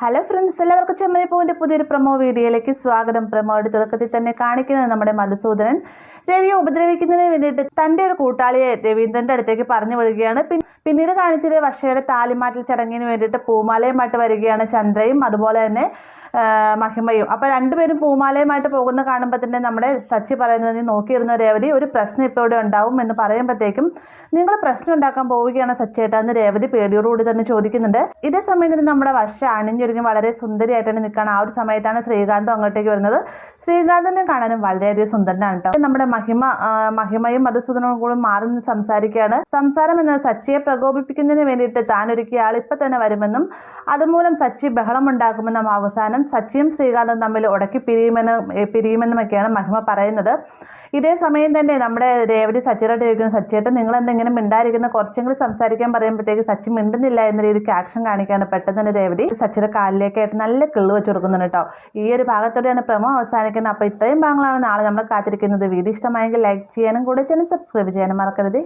Hello friends, എല്ലാവർക്കും ചെമ്മൈ point പുതിയൊരു promo വീഡിയോയിലേക്ക് സ്വാഗതം. പ്രൊമോയുടെ തുടക്കത്തിൽ തന്നെ കാണിക്കുന്നത് നമ്മുടെ മധുസൂദനൻ രവിയെ ഉപദ്രവിക്കുന്നതിന് വേണ്ടിയിട്ട് തൻ്റെ ഒരു കൂട്ടാളിയെ രവീന്ദ്രൻ്റെ അടുത്തേക്ക് പറഞ്ഞു വിടുകയാണ്. പിന്നീട് കാണിച്ചത് വർഷയുടെ താലിമാറ്റൽ ചടങ്ങിന് വേണ്ടിയിട്ട് പൂമാലയുമായിട്ട് വരികയാണ് ചന്ദ്രയും അതുപോലെ തന്നെ മഹിമയും. അപ്പോൾ രണ്ടുപേരും പൂമാലയുമായിട്ട് പോകുന്ന കാണുമ്പോൾ തന്നെ നമ്മുടെ സച്ചി പറയുന്നത്, നീ നോക്കിയിരുന്ന രേവതി, ഒരു പ്രശ്നം ഇപ്പോൾ ഇവിടെ ഉണ്ടാവും എന്ന് പറയുമ്പോഴത്തേക്കും, നിങ്ങൾ പ്രശ്നം ഉണ്ടാക്കാൻ പോവുകയാണ് സച്ചേട്ടാ എന്ന് രേവതി പേടിയോടുകൂടി തന്നെ ചോദിക്കുന്നുണ്ട്. ഇതേ സമയം തന്നെ നമ്മുടെ വർഷ അണിഞ്ഞൊരുങ്ങി വളരെ സുന്ദരിയായിട്ടാണ് നിൽക്കുകയാണ്. ആ ഒരു സമയത്താണ് ശ്രീകാന്തും അങ്ങോട്ടേക്ക് വരുന്നത്. ശ്രീകാന്തിനെ കാണാനും വളരെയധികം സുന്ദരനാണ് കേട്ടോ. നമ്മുടെ മഹിമയും മധുസൂദനവും കൂടി മാറി നിന്ന് സംസാരിക്കുകയാണ്. സംസാരം എന്നത് സച്ചിയെ പ്രകോപിപ്പിക്കുന്നതിന് വേണ്ടിയിട്ട് താൻ ഒരുക്കിയ ആൾ ഇപ്പൊ തന്നെ വരുമെന്നും സച്ചി ബഹളം ഉണ്ടാക്കുമെന്നും അവസാനം സച്ചിയും ശ്രീകാന്തും തമ്മിൽ ഉടക്കി പിരിയുമെന്നുമൊക്കെയാണ് മഹിമ പറയുന്നത്. ഇതേ സമയം തന്നെ നമ്മുടെ രേവതി സച്ചിയോട് ചോദിക്കുന്നു, സച്ചിയേട്ടൻ നിങ്ങൾ എന്തെങ്കിലും മിണ്ടായിരിക്കുന്ന, കുറച്ചെങ്കിലും സംസാരിക്കാൻ പറയുമ്പോഴത്തേക്ക് സച്ചി മിണ്ടുന്നില്ല എന്ന രീതിക്ക് ആക്ഷൻ കാണിക്കുകയാണ്. പെട്ടെന്ന് തന്നെ രേവതി സച്ചിയുടെ കാലിലേക്കായിട്ട് നല്ല കിള്ളു വെച്ച് കൊടുക്കുന്നുണ്ട് കേട്ടോ. ഈ ഒരു ഭാഗത്തോടെയാണ് പ്രമോ അവസാനിക്കുന്നത്. അപ്പോൾ ഇത്രയും ഭാഗങ്ങളാണ് നാളെ നമ്മൾ കാത്തിരിക്കുന്നത്. വീഡിയോ ഇഷ്ടമായെങ്കിൽ ലൈക്ക് ചെയ്യാനും കൂടെ ചാനൽ സബ്സ്ക്രൈബ് ചെയ്യാനും മറക്കരുത്.